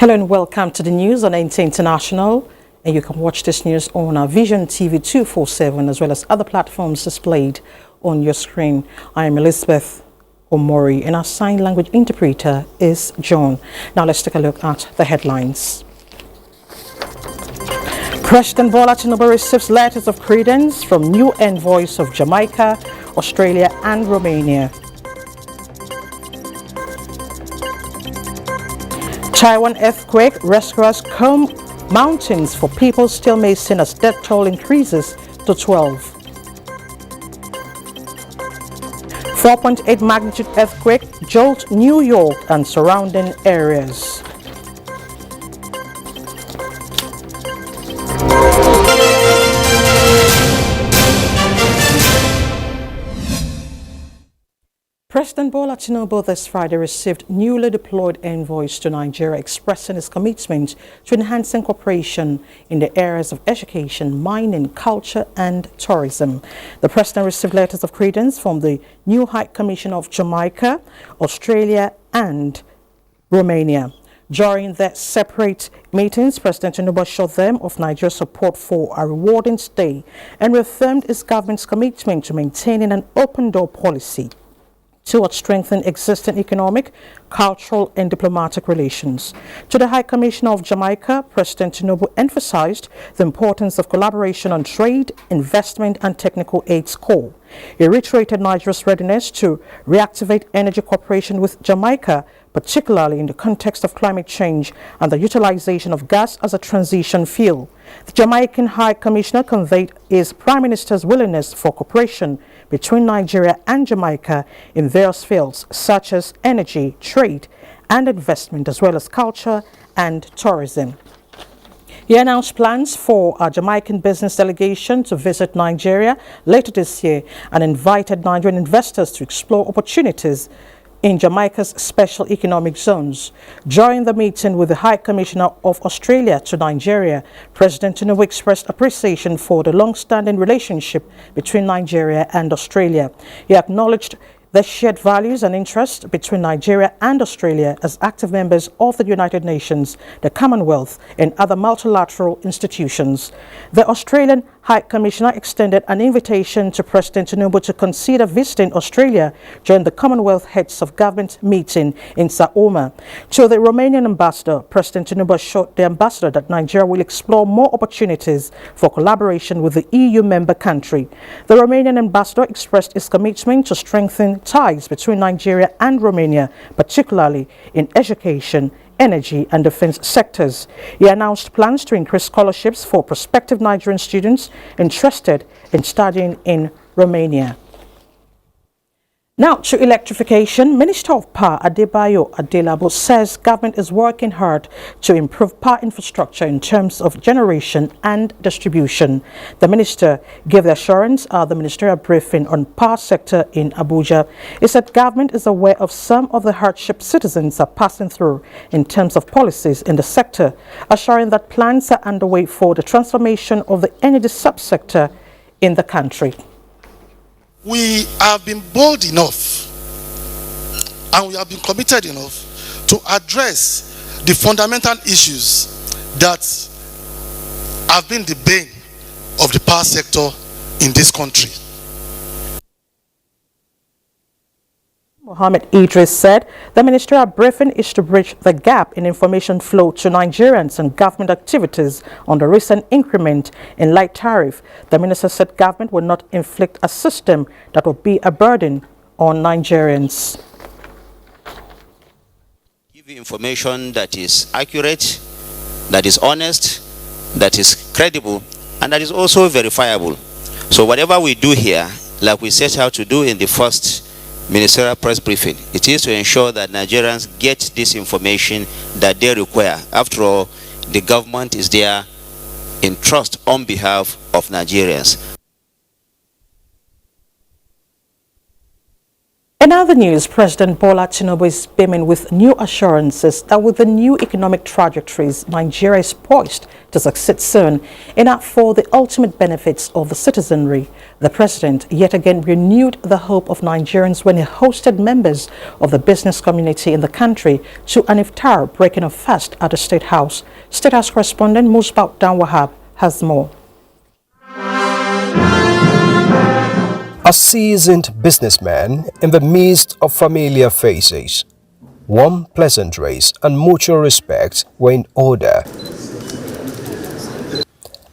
Hello and welcome to the news on NTA International, and you can watch this news on our Vision TV 247 as well as other platforms displayed on your screen. I am Elizabeth Omori and our sign language interpreter is John. Now let's take a look at the headlines. President Bola Tinubu receives letters of credence from new envoys of Jamaica, Australia and Romania. Taiwan earthquake, rescuers comb mountains for people still missing as death toll increases to 12. 4.8 magnitude earthquake jolt New York and surrounding areas. President Bola Tinubu this Friday received newly deployed envoys to Nigeria expressing his commitment to enhancing cooperation in the areas of education, mining, culture and tourism. The president received letters of credence from the new High Commissioner of Jamaica, Australia and Romania. During their separate meetings, President Tinubu assured them of Nigeria's support for a rewarding stay and reaffirmed his government's commitment to maintaining an open-door policy towards strengthening existing economic, cultural and diplomatic relations. To the High Commissioner of Jamaica, President Tinubu emphasized the importance of collaboration on trade, investment and technical aid core. He reiterated Nigeria's readiness to reactivate energy cooperation with Jamaica, particularly in the context of climate change and the utilization of gas as a transition fuel. The Jamaican High Commissioner conveyed his Prime Minister's willingness for cooperation between Nigeria and Jamaica in various fields such as energy, trade and investment, as well as culture and tourism. He announced plans for a Jamaican business delegation to visit Nigeria later this year and invited Nigerian investors to explore opportunities in Jamaica's special economic zones. During the meeting with the High Commissioner of Australia to Nigeria, President Tinubu expressed appreciation for the long-standing relationship between Nigeria and Australia. He acknowledged the shared values and interests between Nigeria and Australia as active members of the United Nations, the Commonwealth, and other multilateral institutions. The Australian High Commissioner extended an invitation to President Tinubu to consider visiting Australia during the Commonwealth Heads of Government meeting in Saoma. To the Romanian ambassador, President Tinubu assured the ambassador that Nigeria will explore more opportunities for collaboration with the EU member country. The Romanian ambassador expressed his commitment to strengthen ties between Nigeria and Romania, particularly in education, energy and defense sectors. He announced plans to increase scholarships for prospective Nigerian students interested in studying in Romania. Now to electrification. Minister of Power Adebayo Adelabo says government is working hard to improve power infrastructure in terms of generation and distribution. The minister gave the assurance at the ministerial briefing on power sector in Abuja. He said government is aware of some of the hardship citizens are passing through in terms of policies in the sector, assuring that plans are underway for the transformation of the energy subsector in the country. We have been bold enough and we have been committed enough to address the fundamental issues that have been the bane of the power sector in this country. Mohammed Idris said the ministerial briefing is to bridge the gap in information flow to Nigerians and government activities on the recent increment in light tariff. The minister said government will not inflict a system that will be a burden on Nigerians. Give you information that is accurate, that is honest, that is credible, and that is also verifiable. So whatever we do here, like we set out to do in the first ministerial press briefing, it is to ensure that Nigerians get this information that they require. After all, the government is there in trust on behalf of Nigerians. In other news, President Bola Tinubu is beaming with new assurances that with the new economic trajectories, Nigeria is poised to succeed soon and for the ultimate benefits of the citizenry. The president yet again renewed the hope of Nigerians when he hosted members of the business community in the country to an iftar breaking of fast at the State House. State House correspondent Musbaut Danwahab has more. A seasoned businessman in the midst of familiar faces. Warm pleasantries and mutual respect were in order.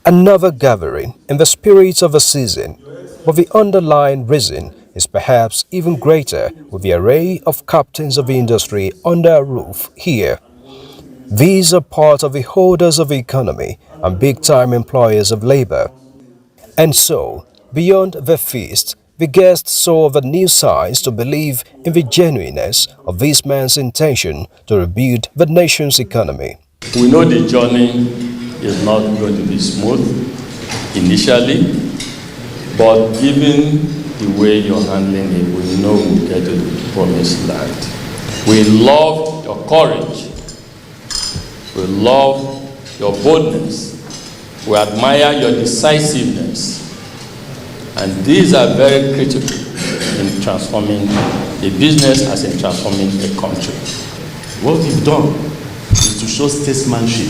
Another gathering in the spirit of a season, but the underlying reason is perhaps even greater with the array of captains of industry under a roof here. These are part of the holders of the economy and big-time employers of labor. And so, beyond the feast, the guests saw the new signs to believe in the genuineness of this man's intention to rebuild the nation's economy. We know the journey is not going to be smooth initially, but given the way you're handling it, we know we'll get to the promised land. We love your courage. We love your boldness. We admire your decisiveness. And these are very critical in transforming a business as in transforming a country. What we've done is to show statesmanship.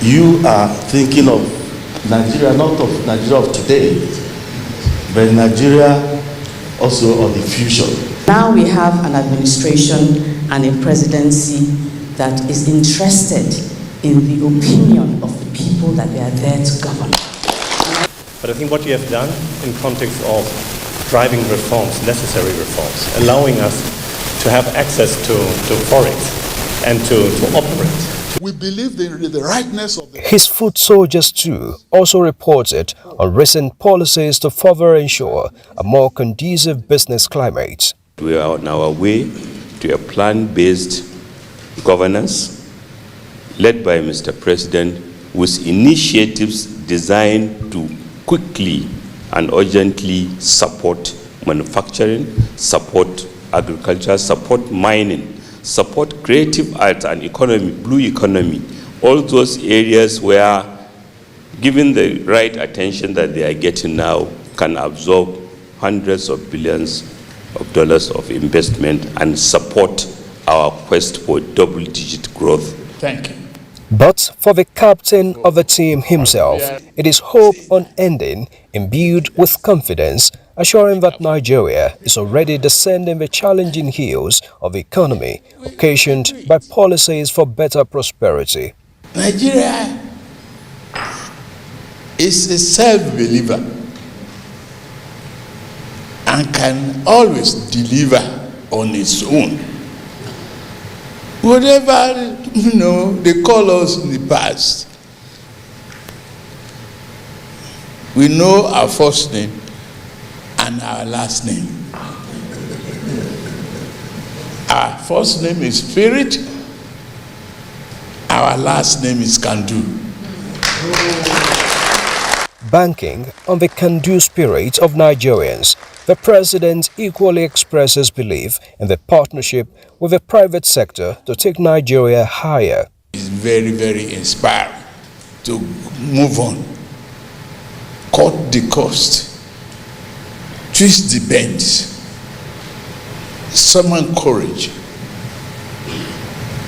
You are thinking of Nigeria, not of Nigeria of today, but Nigeria also of the future. Now we have an administration and a presidency that is interested in the opinion of the people that they are there to govern. But I think what you have done in context of driving reforms, necessary reforms, allowing us to have access to forex and to operate. We believe in the rightness of His foot soldiers too also reported on recent policies to further ensure a more conducive business climate. We are on our way to a plan-based governance led by Mr. President with initiatives designed to quickly and urgently support manufacturing, support agriculture, support mining, support creative arts and economy, blue economy, all those areas where, given the right attention that they are getting now, can absorb hundreds of billions of dollars of investment and support our quest for double-digit growth. Thank you. But for the captain of the team himself, it is hope unending, imbued with confidence, assuring that Nigeria is already descending the challenging hills of the economy, occasioned by policies for better prosperity. Nigeria is a self-believer and can always deliver on its own. Whatever, they call us in the past, we know our first name and our last name. Our first name is Spirit, our last name is Kandu. Banking on the can-do spirit of Nigerians, the president equally expresses belief in the partnership with the private sector to take Nigeria higher. It's very, very inspiring to move on, cut the cost, twist the bends, summon courage,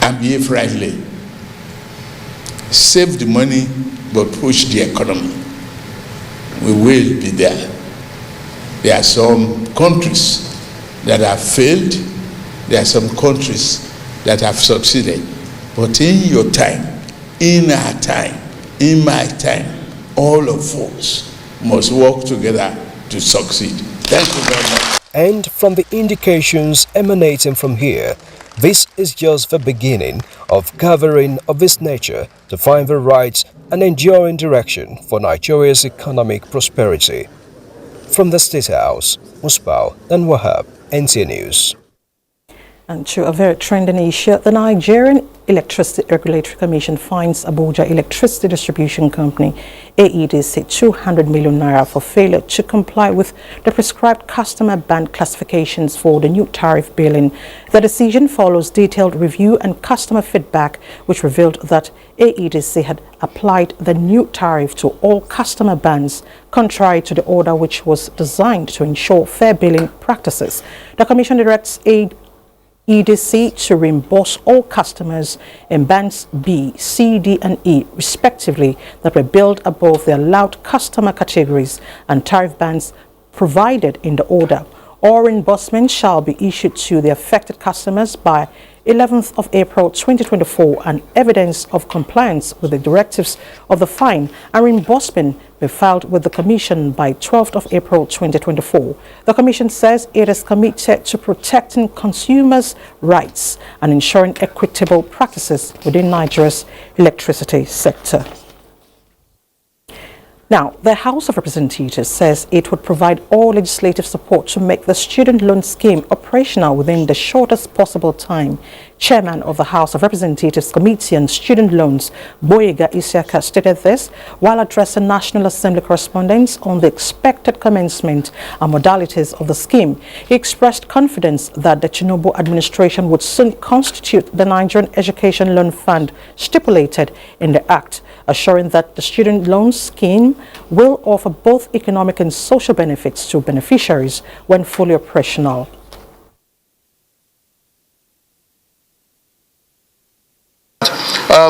and behave rightly. Save the money, but push the economy. We will be there. There are some countries that have failed. There are some countries that have succeeded. But in your time, in our time, in my time, all of us must work together to succeed. Thank you very much. And from the indications emanating from here, this is just the beginning of gathering of this nature to find the right and enduring direction for Nigeria's economic prosperity. From the State House, Musbaut Danwahab, NTA News. And to a very trending issue, the Nigerian Electricity Regulatory Commission fines Abuja Electricity Distribution Company, AEDC, 200 million naira for failure to comply with the prescribed customer band classifications for the new tariff billing. The decision follows detailed review and customer feedback, which revealed that AEDC had applied the new tariff to all customer bands, contrary to the order which was designed to ensure fair billing practices. The Commission directs EDC to reimburse all customers in bands B, C, D, and E, respectively, that were billed above the allowed customer categories and tariff bands provided in the order. All reimbursements shall be issued to the affected customers by 11th of April 2024, and evidence of compliance with the directives of the fine and reimbursement be filed with the Commission by 12th of April 2024. The Commission says it is committed to protecting consumers' rights and ensuring equitable practices within Nigeria's electricity sector. Now, the House of Representatives says it would provide all legislative support to make the student loan scheme operational within the shortest possible time. Chairman of the House of Representatives Committee on Student Loans, Boyega Isiaka, stated this while addressing National Assembly correspondents on the expected commencement and modalities of the scheme. He expressed confidence that the Tinubu administration would soon constitute the Nigerian Education Loan Fund stipulated in the Act, assuring that the student loan scheme will offer both economic and social benefits to beneficiaries when fully operational.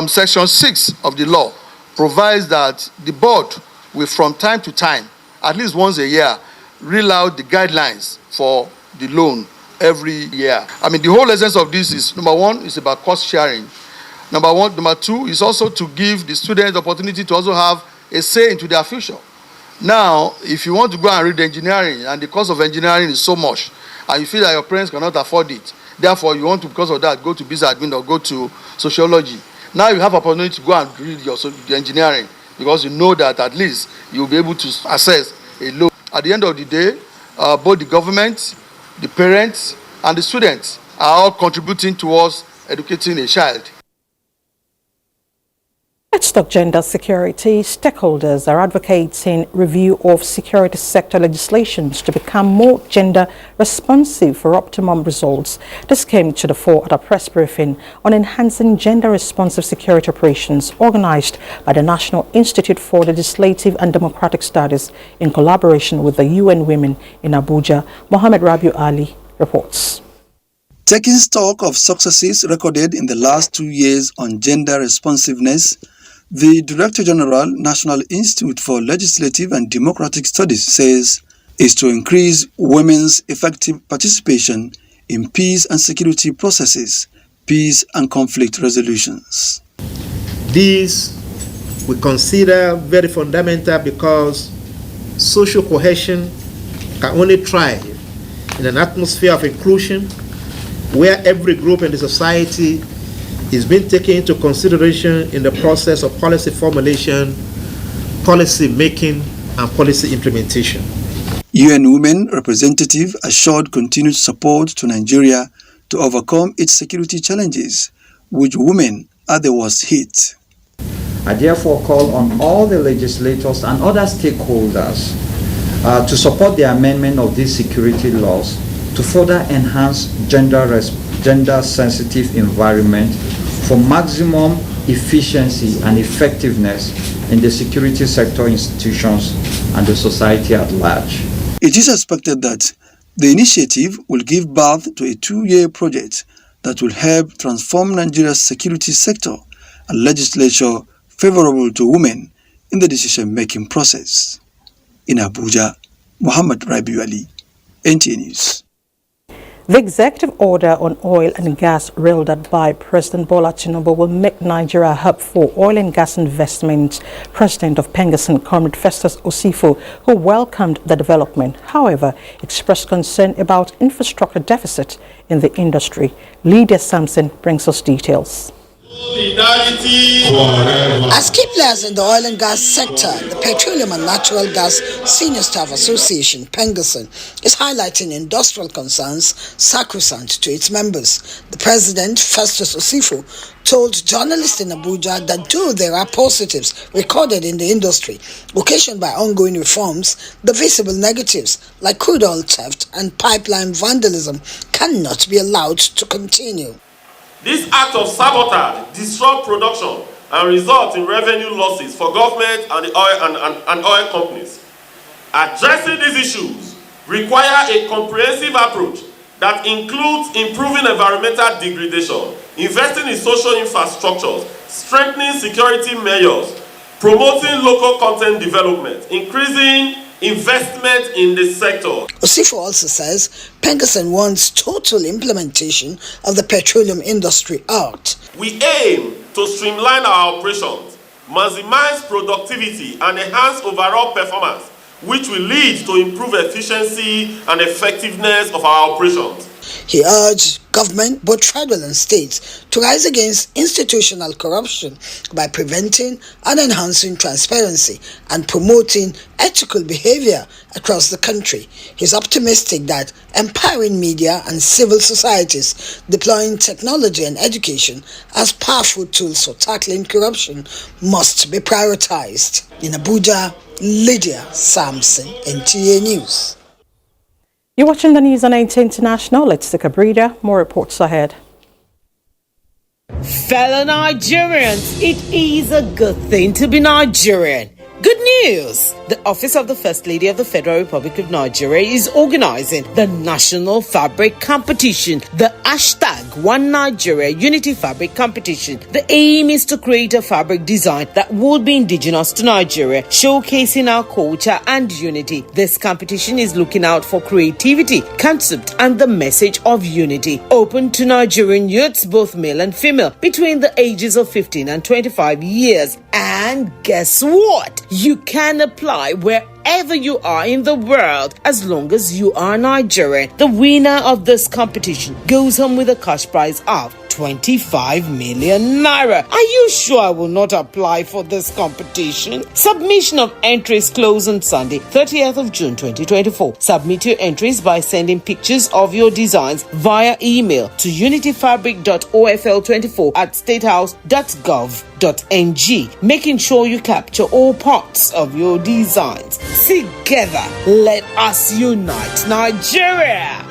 Section 6 of the law provides that the board will from time to time, at least once a year, reel out the guidelines for the loan every year. I mean, the whole essence of this is, number one, is about cost sharing. Number two is also to give the students the opportunity to also have a say into their future. Now, if you want to go and read engineering and the cost of engineering is so much and you feel that your parents cannot afford it, therefore you want to, because of that, go to business admin or go to sociology. Now you have opportunity to go and read your engineering because you know that at least you'll be able to assess a loan. At the end of the day, both the government, the parents, and the students are all contributing towards educating a child. Let's talk gender security. Stakeholders are advocating review of security sector legislations to become more gender responsive for optimum results. This came to the fore at a press briefing on enhancing gender responsive security operations organized by the National Institute for Legislative and Democratic Studies in collaboration with the UN Women in Abuja. Mohammed Rabiu Ali reports. Taking stock of successes recorded in the last 2 years on gender responsiveness, the Director General, National Institute for Legislative and Democratic Studies, says is to increase women's effective participation in peace and security processes, peace and conflict resolutions. These we consider very fundamental because social cohesion can only thrive in an atmosphere of inclusion where every group in the society is being taken into consideration in the process of policy formulation, policy making, and policy implementation. UN Women representative assured continued support to Nigeria to overcome its security challenges, which women are the worst hit. I therefore call on all the legislators and other stakeholders to support the amendment of these security laws to further enhance gender-sensitive environment for maximum efficiency and effectiveness in the security sector institutions and the society at large. It is expected that the initiative will give birth to a 2-year project that will help transform Nigeria's security sector and legislature favorable to women in the decision-making process. In Abuja, Muhammad Rabiu Ali, NTA News. The executive order on oil and gas rolled out by President Bola Tinubu will make Nigeria a hub for oil and gas investment. President of Pengassan, Comrade Festus Osifo, who welcomed the development, however, expressed concern about infrastructure deficit in the industry. Lydia Sampson brings us details. As key players in the oil and gas sector, the Petroleum and Natural Gas Senior Staff Association, PENGASSN, is highlighting industrial concerns sacrosanct to its members. The president, Festus Osifo, told journalists in Abuja that though there are positives recorded in the industry, occasioned by ongoing reforms, the visible negatives, like crude oil theft and pipeline vandalism, cannot be allowed to continue. This act of sabotage disrupt production and result in revenue losses for government and the oil companies. Addressing these issues require a comprehensive approach that includes improving environmental degradation, investing in social infrastructures, strengthening security measures, promoting local content development, increasing investment in the sector. Osifo also says PENGASSN wants total implementation of the Petroleum Industry Act. We aim to streamline our operations, maximize productivity and enhance overall performance, which will lead to improved efficiency and effectiveness of our operations. He urged government, both tribal and state, to rise against institutional corruption by preventing and enhancing transparency and promoting ethical behavior across the country. He's optimistic that empowering media and civil societies, deploying technology and education as powerful tools for tackling corruption must be prioritized. In Abuja, Lydia Sampson, NTA News. You're watching the news on NTA International. Let's take a breather. More reports ahead. Fellow Nigerians, it is a good thing to be Nigerian. Good news! The Office of the First Lady of the Federal Republic of Nigeria is organizing the National Fabric Competition, the hashtag One Nigeria Unity Fabric Competition. The aim is to create a fabric design that would be indigenous to Nigeria, showcasing our culture and unity. This competition is looking out for creativity, concept, and the message of unity. Open to Nigerian youths, both male and female, between the ages of 15 and 25 years. And guess what? You can apply wherever you are in the world as long as you are Nigerian. The winner of this competition goes home with a cash prize of 25 million naira. Are you sure I will not apply for this competition? Submission of entries close on Sunday, 30th of June 2024. Submit your entries by sending pictures of your designs via email to unityfabric.ofl24@statehouse.gov.ng, making sure you capture all parts of your designs. Together, let us unite Nigeria!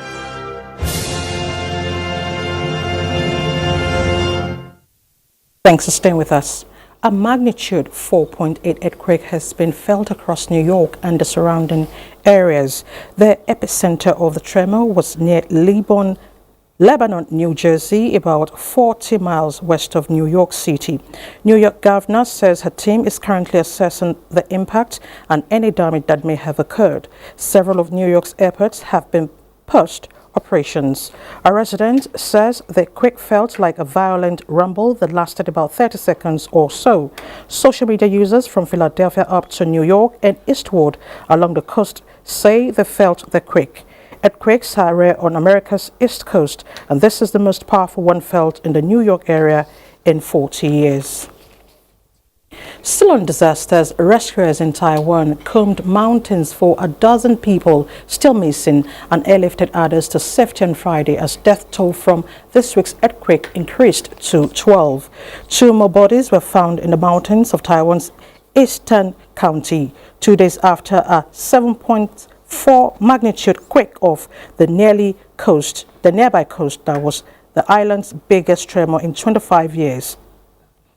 Thanks for staying with us. A magnitude 4.8 earthquake has been felt across New York and the surrounding areas. The epicenter of the tremor was near Lebanon, New Jersey, about 40 miles west of New York City. New York governor says her team is currently assessing the impact and any damage that may have occurred. Several of New York's airports have been paused operations. A resident says the quake felt like a violent rumble that lasted about 30 seconds or so. Social media users from Philadelphia up to New York and eastward along the coast say they felt the quake. Earthquakes are rare on America's east coast, and this is the most powerful one felt in the New York area in 40 years. Still on disasters, rescuers in Taiwan combed mountains for a dozen people still missing and airlifted others to safety on Friday as death toll from this week's earthquake increased to 12. 2 more bodies were found in the mountains of Taiwan's eastern county 2 days after a 7.4 magnitude quake off the nearby coast that was the island's biggest tremor in 25 years.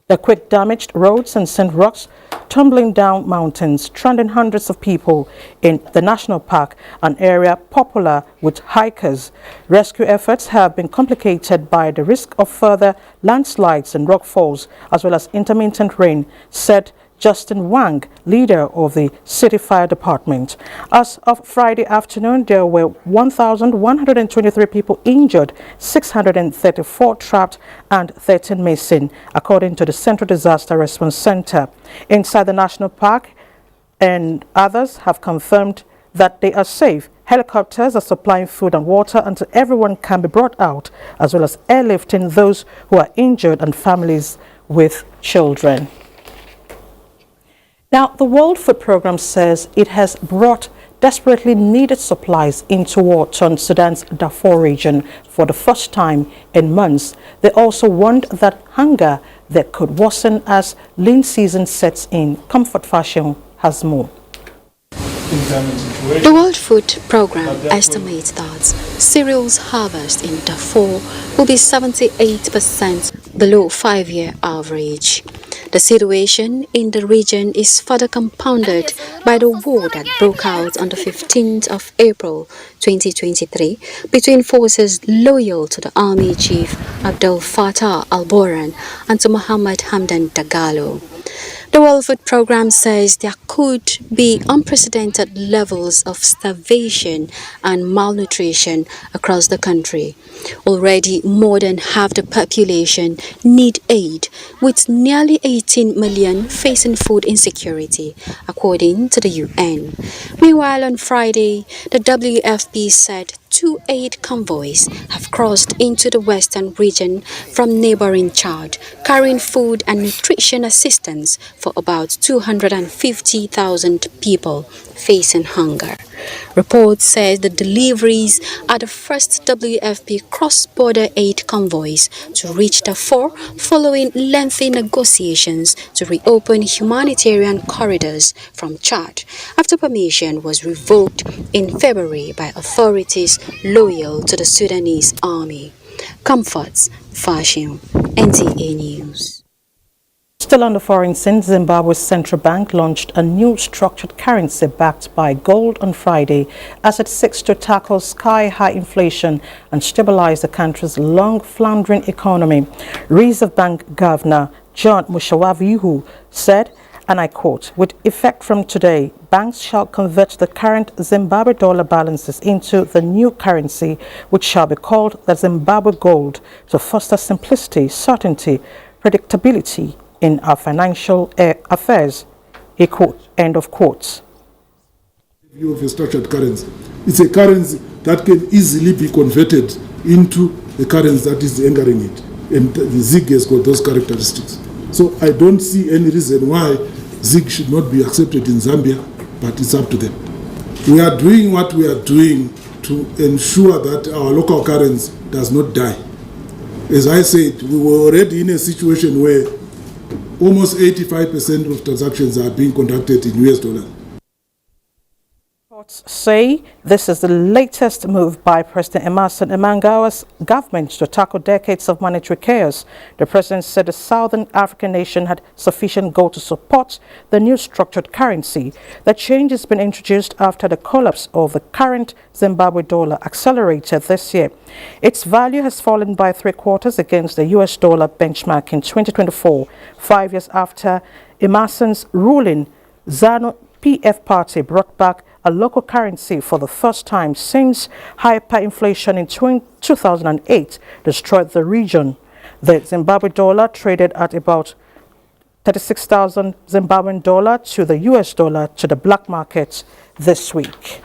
The quake damaged roads and sent rocks tumbling down mountains, stranding hundreds of people in the national park, an area popular with hikers. Rescue efforts have been complicated by the risk of further landslides and rockfalls, as well as intermittent rain, said Justin Wang, leader of the City Fire Department. As of Friday afternoon, there were 1,123 people injured, 634 trapped, and 13 missing, according to the Central Disaster Response Center. Inside the national park, and others have confirmed that they are safe. Helicopters are supplying food and water until everyone can be brought out, as well as airlifting those who are injured and families with children. Now, the World Food Programme says it has brought desperately needed supplies into war-torn Sudan's Darfur region for the first time in months. They also warned that hunger that could worsen as lean season sets in. Comfort Fashion has more. The World Food Programme estimates that cereals harvest in Darfur will be 78% below 5-year average. The situation in the region is further compounded by the war that broke out on the 15th of April 2023 between forces loyal to the army chief Abdel Fattah al-Burhan and to Mohammed Hamdan Dagalo. The World Food Programme says there could be unprecedented levels of starvation and malnutrition across the country. Already more than half the population need aid, with nearly 18 million facing food insecurity, according to the UN. Meanwhile, on Friday, the WFP said 2 aid convoys have crossed into the western region from neighboring Chad, carrying food and nutrition assistance for about 250,000 people facing hunger. Reports say the deliveries are the first WFP cross-border aid convoys to reach Darfur following lengthy negotiations to reopen humanitarian corridors from Chad after permission was revoked in February by authorities loyal to the Sudanese army. Comforts, Fashion, NTA News. Still on the foreign scene, Zimbabwe's central bank launched a new structured currency backed by gold on Friday as it seeks to tackle sky-high inflation and stabilize the country's long-floundering economy. Reserve Bank Governor John Mushawavihu said, and I quote, "With effect from today, banks shall convert the current Zimbabwe dollar balances into the new currency, which shall be called the Zimbabwe Gold, to foster simplicity, certainty, predictability in our financial affairs." He quote, end of quotes. View of a structured currency. It's a currency that can easily be converted into the currency that is anchoring it. And the ZiG has got those characteristics. So I don't see any reason why ZiG should not be accepted in Zambia, but it's up to them. We are doing what we are doing to ensure that our local currency does not die. As I said, we were already in a situation where almost 85% of transactions are being conducted in US dollars. Reports say this is the latest move by President Emmerson Mnangagwa's government to tackle decades of monetary chaos. The president said the Southern African nation had sufficient gold to support the new structured currency. The change has been introduced after the collapse of the current Zimbabwe dollar accelerated this year. Its value has fallen by 3/4 against the US dollar benchmark in 2024, 5 years after Emmerson's ruling ZANU PF party brought back a local currency for the first time since hyperinflation in 2008 destroyed the region. The Zimbabwe dollar traded at about 36,000 Zimbabwean dollar to the US dollar to the black market this week.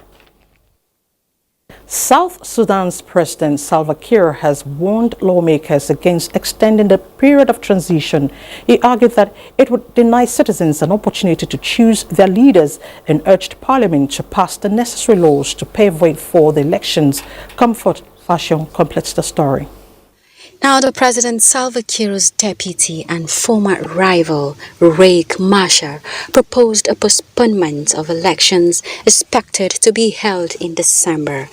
South Sudan's President Salva Kiir has warned lawmakers against extending the period of transition. He argued that it would deny citizens an opportunity to choose their leaders and urged Parliament to pass the necessary laws to pave way for the elections. Comfort Fashion completes the story. Now, the President Salva Kiir's deputy and former rival, Riek Machar, proposed a postponement of elections expected to be held in December.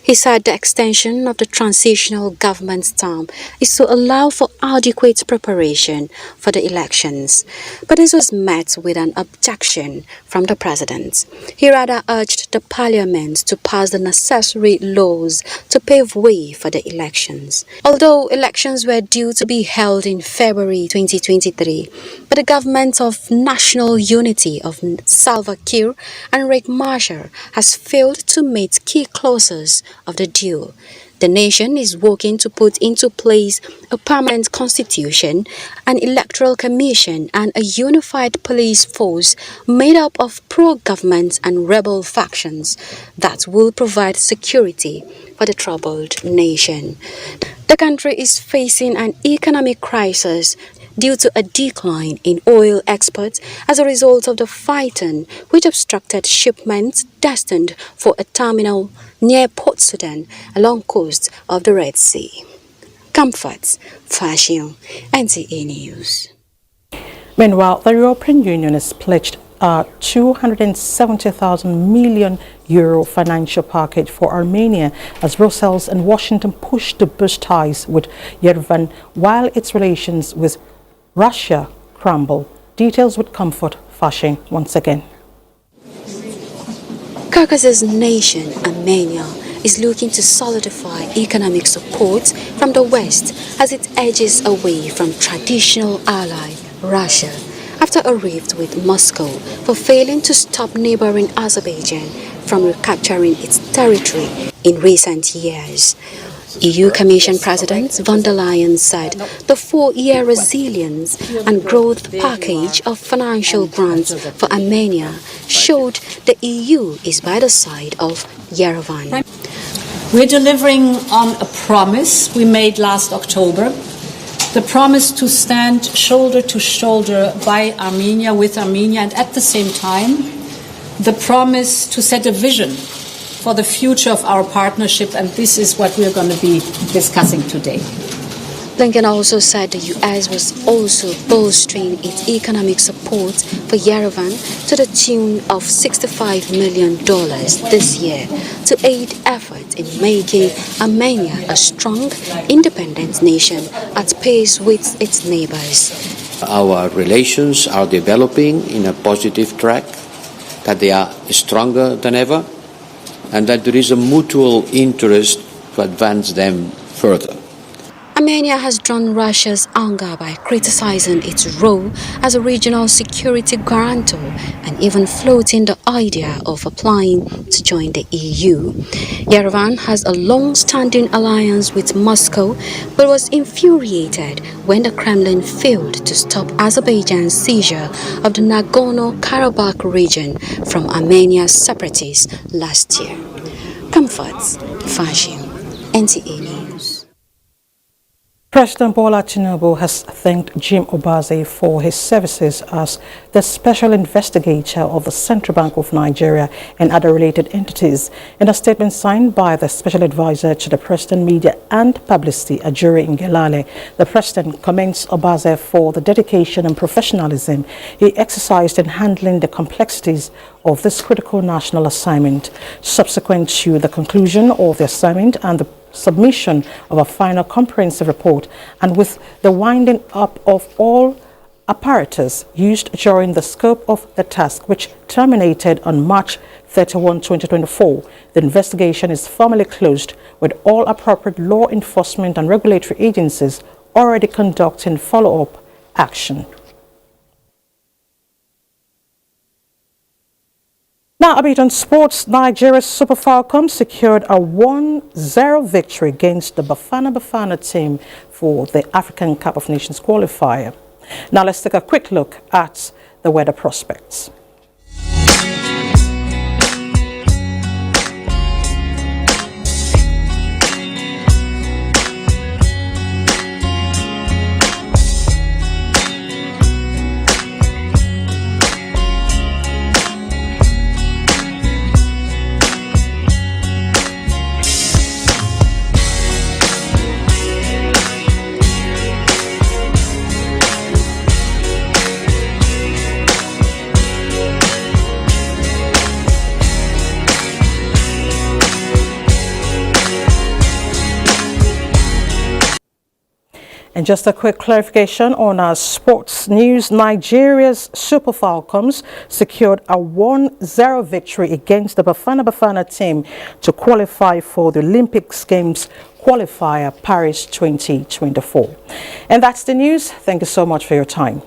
He said the extension of the transitional government's term is to allow for adequate preparation for the elections. But this was met with an objection from the President. He rather urged the Parliament to pass the necessary laws to pave way for the elections. Although elections were due to be held in February 2023, but the government of national unity of Salva Kiir and Riek Machar has failed to meet key clauses of the deal. The nation is working to put into place a permanent constitution, an electoral commission, and a unified police force made up of pro-government and rebel factions that will provide security for the troubled nation. The country is facing an economic crisis due to a decline in oil exports as a result of the fighting, which obstructed shipments destined for a terminal near Port Sudan along coast of the Red Sea. Comforts, Fashion, NTA News. Meanwhile, the European Union has pledged a €270,000 million financial package for Armenia as Brussels and Washington push to boost ties with Yerevan while its relations with Russia crumble. Details with Comfort Fashion once again. Caucasus nation Armenia is looking to solidify economic support from the West as it edges away from traditional ally Russia after a rift with Moscow for failing to stop neighboring Azerbaijan from recapturing its territory in recent years. EU Commission President von der Leyen said the 4-year resilience and growth package of financial grants for Armenia showed the EU is by the side of Yerevan. We're delivering on a promise we made last October, the promise to stand shoulder to shoulder by Armenia, with Armenia, and at the same time, the promise to set a vision for the future of our partnership, and this is what we're going to be discussing today. Blinken also said the U.S. was also bolstering its economic support for Yerevan to the tune of $65 million this year to aid efforts in making Armenia a strong, independent nation at pace with its neighbors. Our relations are developing in a positive track, that they are stronger than ever, and that there is a mutual interest to advance them further. Armenia has drawn Russia's anger by criticizing its role as a regional security guarantor and even floating the idea of applying to join the EU. Yerevan has a long-standing alliance with Moscow but was infuriated when the Kremlin failed to stop Azerbaijan's seizure of the Nagorno-Karabakh region from Armenia's separatists last year. Comforts, Fashion, NTA News. President Bola Tinubu has thanked Jim Obaze for his services as the special investigator of the Central Bank of Nigeria and other related entities. In a statement signed by the special advisor to the President, Media and Publicity, Ajuri Ngelale, the President commends Obaze for the dedication and professionalism he exercised in handling the complexities of this critical national assignment. Subsequent to the conclusion of the assignment and the submission of a final comprehensive report, and with the winding up of all apparatus used during the scope of the task, which terminated on March 31, 2024, the investigation is formally closed, with all appropriate law enforcement and regulatory agencies already conducting follow-up action. Now, a bit on sports. Nigeria's Super Falcons secured a 1-0 victory against the Bafana team for the African Cup of Nations qualifier. Now, let's take a quick look at the weather prospects. And just a quick clarification on our sports news. Nigeria's Super Falcons secured a 1-0 victory against the Bafana team to qualify for the Olympics Games qualifier Paris 2024. And that's the news. Thank you so much for your time.